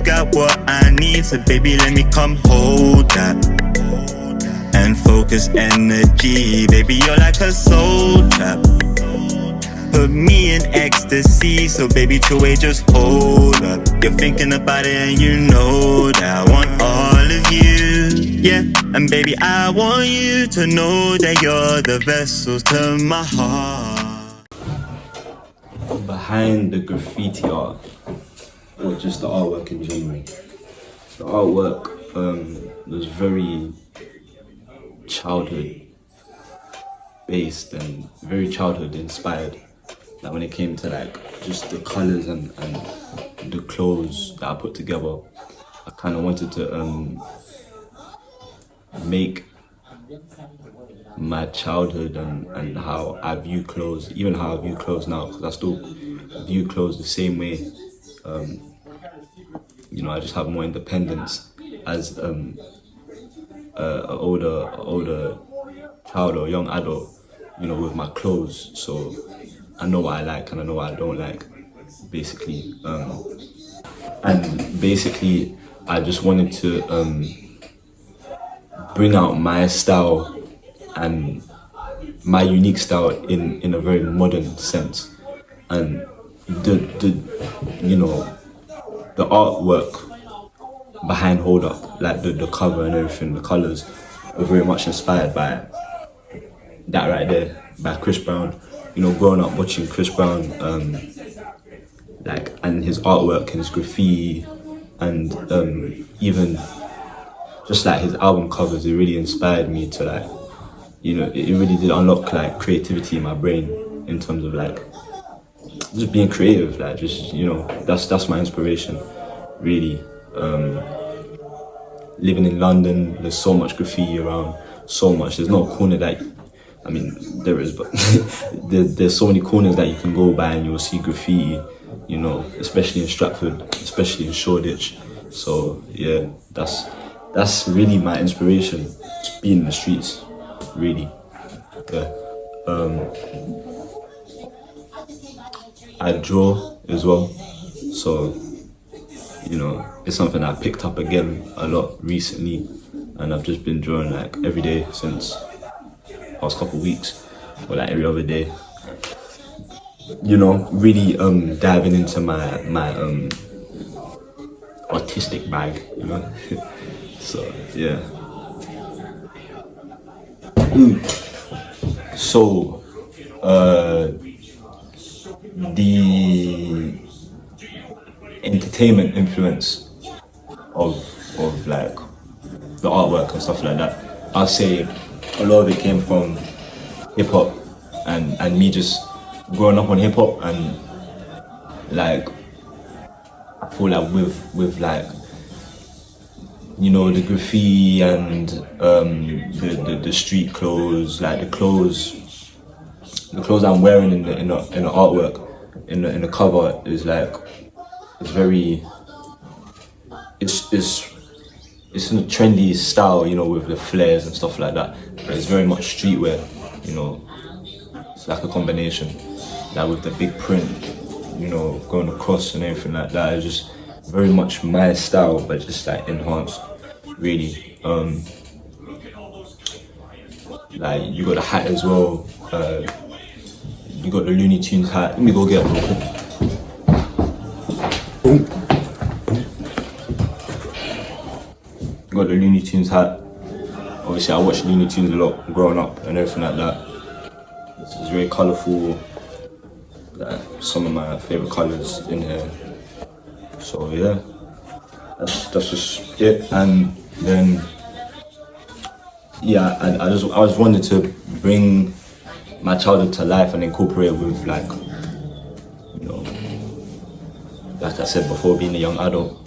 got what I need, so baby let me come hold that and focus energy. Baby, you're like a soul trap, put me in ecstasy, so baby Chloe, just hold up. You're thinking about it and you know that I want all of you, yeah. And baby, I want you to know that you're the vessels to my heart. Behind the graffiti art, or just the artwork in general, the artwork was very childhood based and very childhood inspired. Like when it came to like just the colours and the clothes that I put together, I kind of wanted to make my childhood and how I view clothes, even how I view clothes now, because I still view clothes the same way. You know, I just have more independence as an older child or young adult, you know, with my clothes. So I know what I like and I know what I don't like, basically. And basically, I just wanted to bring out my style and my unique style in a very modern sense. And you know, the artwork behind Hold Up, like the cover and everything, the colours are very much inspired by that right there, by Chris Brown. You know, growing up watching Chris Brown, like, and his artwork and his graffiti, and even just like his album covers, it really inspired me to like, you know, it really did unlock like creativity in my brain in terms of like just being creative, like just, you know, that's my inspiration, really. Living in London, there's so much graffiti around, so much. There's no corner that, I mean, there is, but there's so many corners that you can go by and you'll see graffiti, you know, especially in Stratford, especially in Shoreditch. So yeah, that's really my inspiration, just being in the streets, really. Yeah. I draw as well, so, you know, it's something I picked up again a lot recently, and I've just been drawing like every day since past couple weeks, or like every other day. You know, really diving into my artistic bag, you know. So yeah. So the entertainment influence of like the artwork and stuff like that, I'll say a lot of it came from hip hop and me just growing up on hip hop, and like I feel like with like, you know, the graffiti and the street clothes, like the clothes I'm wearing in the artwork, in the cover is like, it's very, it's in a trendy style, you know, with the flares and stuff like that, but it's very much streetwear, you know. It's like a combination, like with the big print, you know, going across and everything like that. It's just very much my style, but just like enhanced, really. Like you got the hat as well. You got the Looney Tunes hat. Let me go get it. Got the Looney Tunes hat. Obviously, I watched Looney Tunes a lot growing up and everything like that. It's very colourful. Like, some of my favourite colours in here. So yeah, that's just it. And then yeah, I just wanted to bring my childhood to life and incorporate it with, like, you know, like I said before, being a young adult,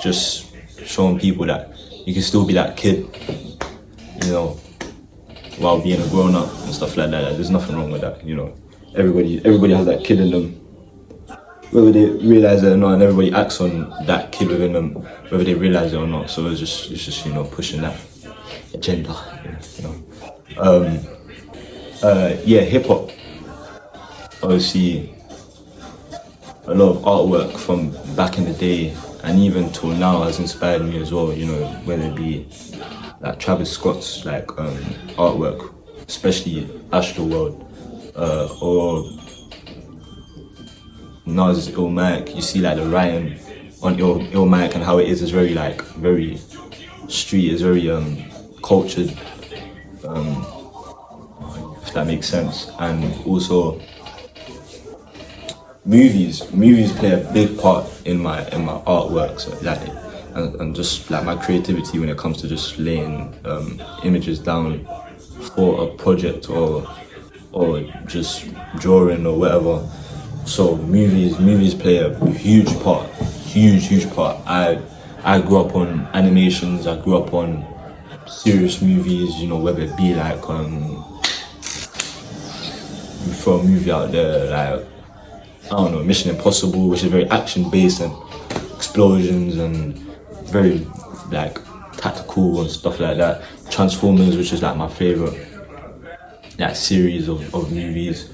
just showing people that you can still be that kid, you know, while being a grown up and stuff like that. Like, there's nothing wrong with that, you know. Everybody has that kid in them, whether they realize it or not, and everybody acts on that kid within them, whether they realize it or not. So it's just you know, pushing that agenda, you know. Yeah, hip hop. Obviously, a lot of artwork from back in the day and even till now has inspired me as well, you know, whether it be like Travis Scott's like artwork, especially Astroworld, or Nas Illmatic. You see like the writing on Illmatic and how it is very like very street, is very cultured, if that makes sense. And also movies play a big part in my artwork, so like, and just like my creativity when it comes to just laying images down for a project or just drawing or whatever. So movies play a huge part. I grew up on animations, I grew up on serious movies, you know, whether it be like you throw a movie out there like, I don't know, Mission Impossible, which is very action based and explosions and very like tactical and stuff like that. Transformers, which is like my favorite like series of movies.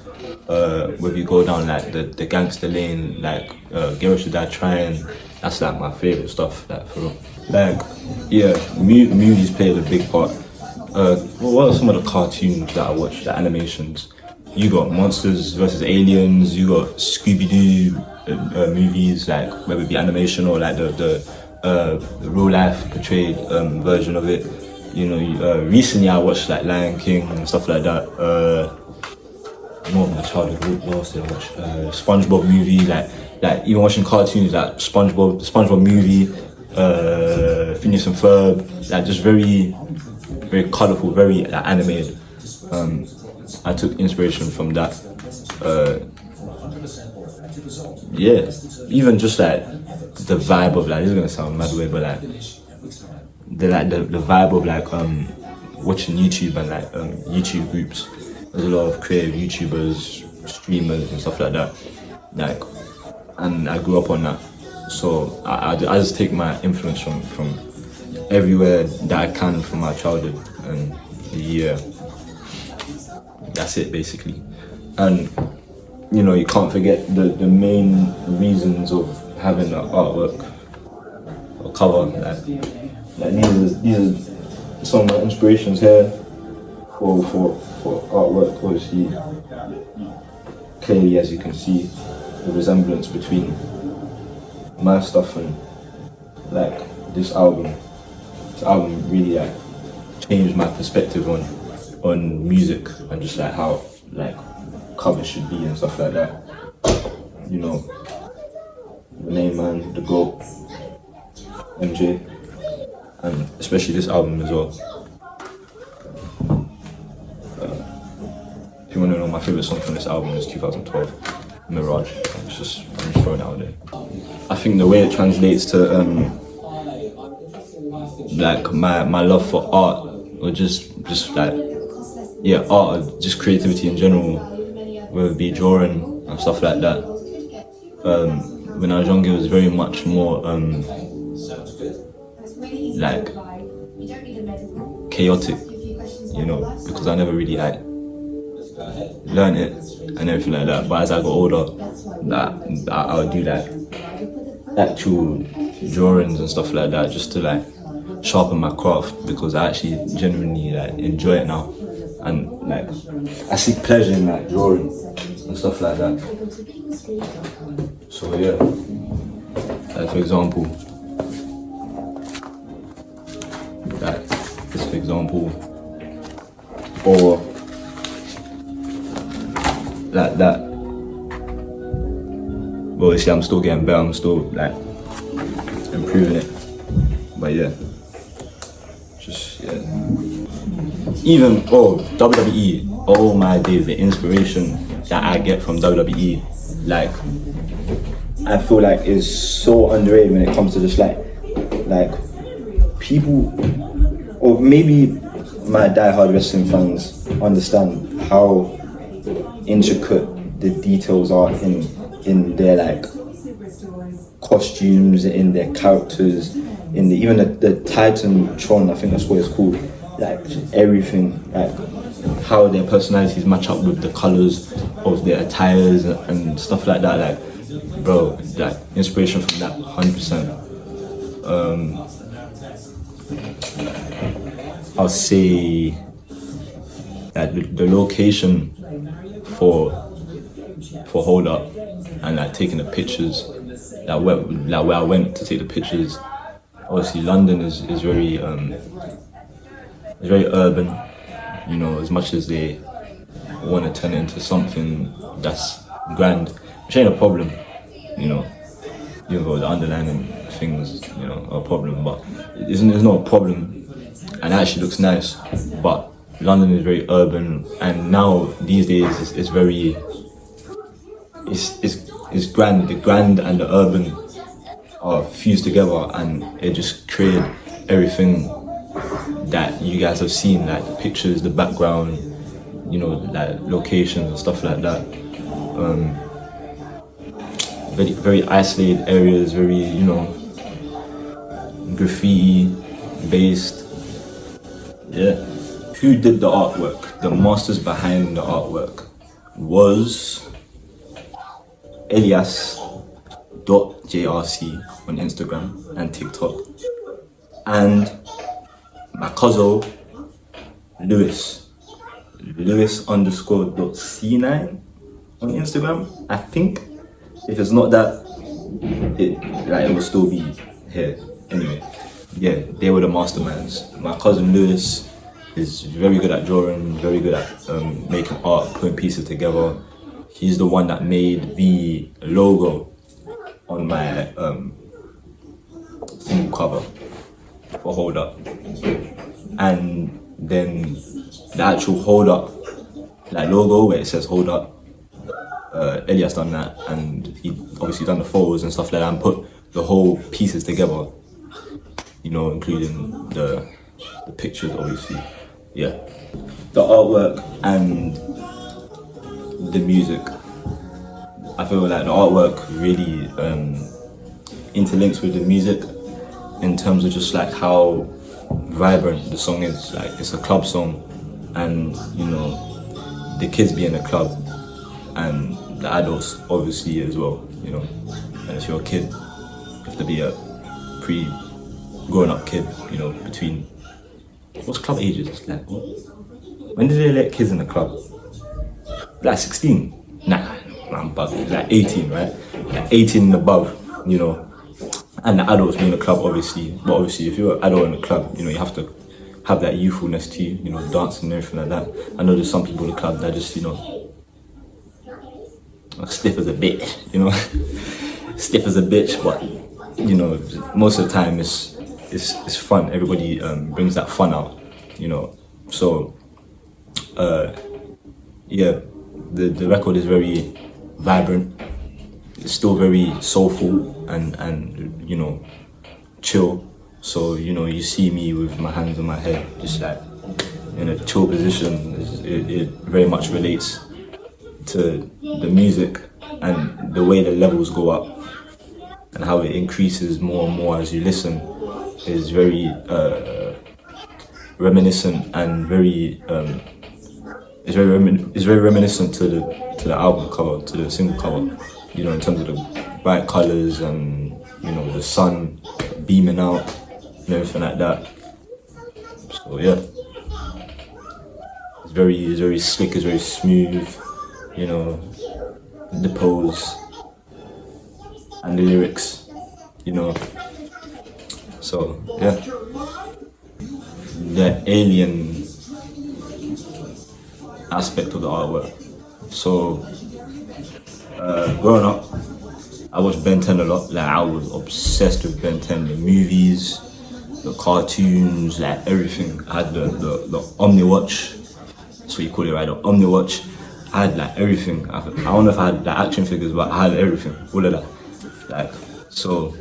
Where you go down like the gangster lane, like Get Rich or Die Trying, that's like my favorite stuff, like for real. Like, yeah, movies played a big part. What are some of the cartoons that I watched, the animations? You got Monsters vs. Aliens, you got Scooby-Doo movies, like whether it be animation or like the real life portrayed version of it. You know, recently I watched like Lion King and stuff like that. More of my childhood, what else did I watch? SpongeBob movie, like even watching cartoons like SpongeBob movie, Phineas and Ferb, like just very colourful, very like, animated. I took inspiration from that. Yeah, even just like the vibe of like, this is gonna sound mad way, but like the vibe of like watching YouTube and like YouTube groups. There's a lot of creative YouTubers, streamers and stuff like that. Like, and I grew up on that. So I just take my influence from everywhere that I can from my childhood, and yeah, that's it basically. And you know, you can't forget the main reasons of having an artwork or cover. Like these are some of my inspirations here for artwork. Obviously, clearly as you can see, the resemblance between my stuff and like this album. This album really like changed my perspective on music and just like how like covers should be and stuff like that. You know, the main man, the GOAT, MJ, and especially this album as well. If you want to know my favorite song from this album is 2012, Mirage. I'm just throwing it out there. I think the way it translates to like my love for art, or just like art, or just creativity in general, whether it be drawing and stuff like that. When I was younger, it was very much more like chaotic, you know, because I never really like learn it and everything like that. But as I got older, I would do like actual drawings and stuff like that, just to like sharpen my craft, because I actually genuinely like enjoy it now, and like I see pleasure in like drawing and stuff like that. So yeah, like for example, like this for example, or like that. Well, obviously I'm still getting better, I'm still like improving it, but yeah, just yeah. Even WWE, oh my days, the inspiration that I get from WWE, like I feel like is so underrated when it comes to just like people, or maybe my diehard wrestling fans understand how intricate the details are in their like costumes, in their characters, in even the Titantron, I think that's what it's called. Like everything, like how their personalities match up with the colors of their attires and stuff like that. Like, bro, like inspiration from that, 100%. I'll say that the location for Hold Up and like taking the pictures, like where I went to take the pictures. Obviously, London is very it's very urban. You know, as much as they want to turn it into something that's grand, which ain't a problem. You know, even though the underlying things, you know, are a problem, but there's not a problem, and it actually looks nice. But London is very urban, and now these days it's very it's grand. The grand and the urban are fused together, and it just created everything that you guys have seen, like the pictures, the background, you know, like locations and stuff like that. Very, very isolated areas, very, you know, graffiti based. Yeah. Who did the artwork? The masters behind the artwork was Elias.jrc on Instagram and TikTok, and my cousin Lewis _.c9 on Instagram. I think if it's not that, it will still be here. Anyway, yeah, they were the masterminds. My cousin Lewis is very good at drawing, very good at making art, putting pieces together. He's the one that made the logo on my single cover for Hold Up. And then the actual Hold Up, like logo where it says Hold Up, Elias done that, and he obviously done the photos and stuff like that and put the whole pieces together, you know, including the pictures obviously. Yeah. The artwork and the music. I feel like the artwork really interlinks with the music in terms of just like how vibrant the song is. Like, it's a club song, and you know, the kids be in the club and the adults obviously as well, you know. And if you're a kid, you have to be a grown up kid, you know, between, what's club ages? Like, what? When did they let kids in the club? Like 16? Nah, I'm bugging. Like 18, right? Like 18 and above, you know. And the adults be in the club, obviously. But obviously, if you're an adult in the club, you know, you have to have that youthfulness to you, know, dancing and everything like that. I know there's some people in the club that just, you know, stiff as a bitch, you know. Stiff as a bitch, but, you know, most of the time it's fun. Everybody brings that fun out, you know. So, yeah, the record is very vibrant. It's still very soulful and you know, chill. So, you know, you see me with my hands on my head, just like in a chill position. It very much relates to the music and the way the levels go up and how it increases more and more as you listen. Is very reminiscent and very it's very reminiscent to the album cover, to the single cover, you know, in terms of the bright colors and, you know, the sun beaming out and everything like that. So yeah, it's very slick, it's very smooth, you know, the pose and the lyrics, you know. So yeah, the alien aspect of the artwork. So growing up, I watched Ben 10 a lot. Like, I was obsessed with Ben 10, the movies, the cartoons, like everything. I had the Omniwatch. That's what you call it, right? The Omniwatch. I had like everything. I don't know if I had like action figures, but I had everything, all of that. Like, so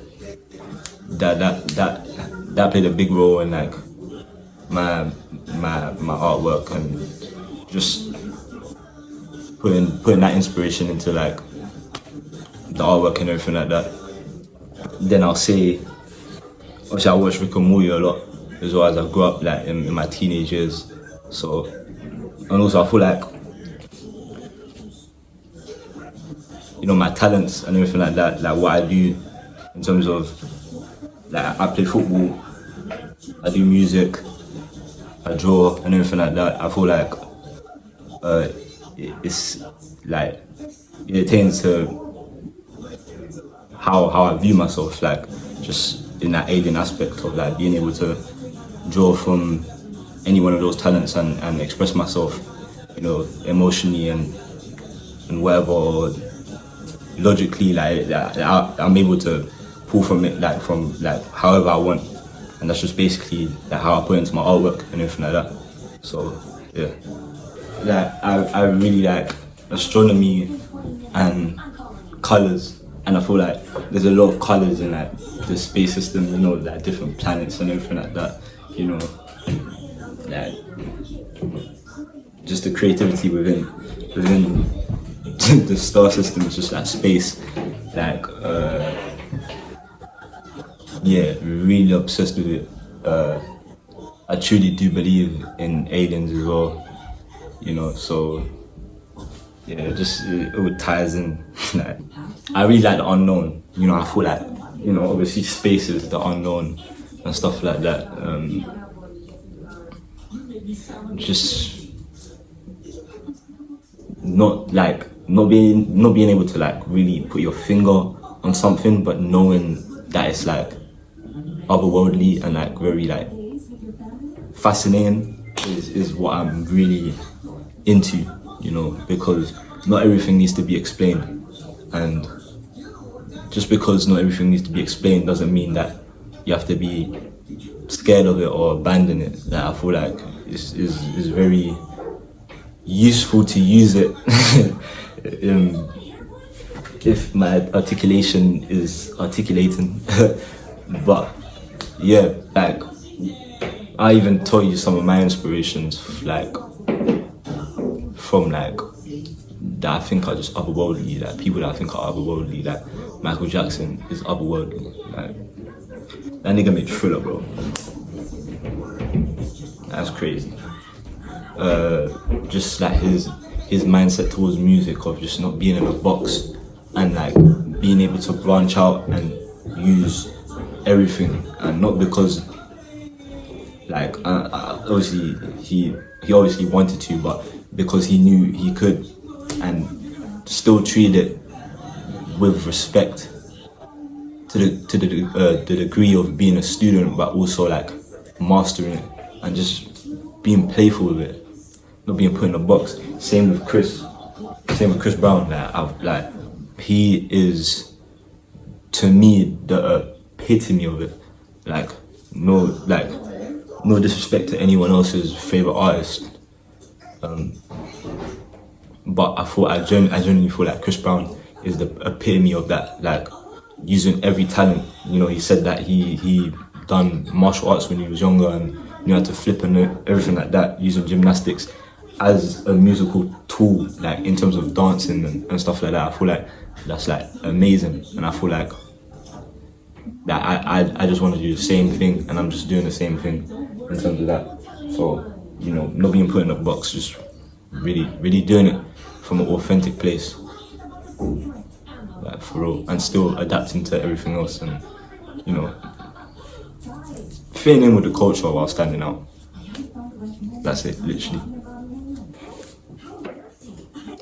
that played a big role in like my artwork and just putting that inspiration into like the artwork and everything like that. Then I'll say, obviously I watched Rick and Morty a lot as well as I grew up like in my teenage years. So And also I feel like, you know, my talents and everything like that, like what I do in terms of, like I play football, I do music, I draw and everything like that. I feel like it's like, it attains to how I view myself, like just in that alien aspect of like being able to draw from any one of those talents and express myself, you know, emotionally and whatever, or logically, like I'm able to pull from it, like from like however I want, and that's just basically like how I put into my artwork and everything like that. So yeah, like I really like astronomy and colours. And I feel like there's a lot of colours in like the space system, you know, like different planets and everything like that, you know, like just the creativity within the star system is just like space, like yeah, really obsessed with it. I truly do believe in aliens as well, you know, so yeah, just it all ties in. Like, I really like the unknown. You know, I feel like, you know, obviously space is the unknown and stuff like that. Just not being able to like really put your finger on something, but knowing that it's like otherworldly and like very like fascinating is what I'm really into, you know, because not everything needs to be explained, and just because not everything needs to be explained doesn't mean that you have to be scared of it or abandon it. Like, I feel like it's very useful to use it. If my articulation is articulating. But yeah, like I even told you some of my inspirations, like from like that I think are just otherworldly, like people that I think are otherworldly, like Michael Jackson is otherworldly, like that nigga made Thriller, bro. That's crazy. Just like his mindset towards music of just not being in a box and like being able to branch out and use everything, and not because like obviously he obviously wanted to, but because he knew he could, and still treat it with respect to the degree of being a student, but also like mastering it and just being playful with it, not being put in a box. Same with Chris Brown. Like he is to me the epitome of it. Like no disrespect to anyone else's favorite artist, but I genuinely feel like Chris Brown is the epitome of that. Like using every talent. You know, he said that he done martial arts when he was younger and knew how to flip and everything like that, using gymnastics as a musical tool, like in terms of dancing and stuff like that. I feel like that's like amazing, and I feel like that I just want to do the same thing, and I'm just doing the same thing in terms of that. So, you know, not being put in a box, just really doing it from an authentic place, like for real, and still adapting to everything else, and you know, fitting in with the culture while standing out. That's it, literally.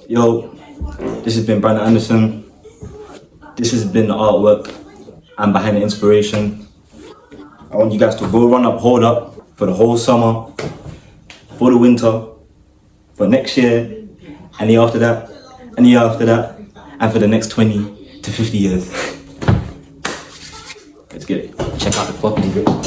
Yo, this has been Brandon Anderson. This has been the artwork and behind the inspiration. I want you guys to go run up, hold up for the whole summer, for the winter, for next year, and the year after that, and the year after that, and for the next 20 to 50 years. Let's get it. Check out the fucking video.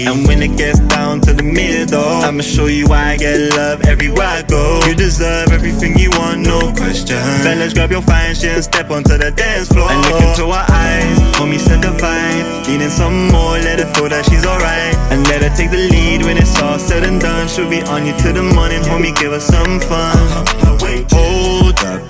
And when it gets down to the middle, I'ma show you why I get love everywhere I go. You deserve everything you want, no question. Fellas, grab your fine shit and step onto the dance floor. And look into her eyes, homie set the vibe. Needing some more, let her feel that she's alright. And let her take the lead when it's all said and done. She'll be on you till the morning, homie, give her some fun. Hold up,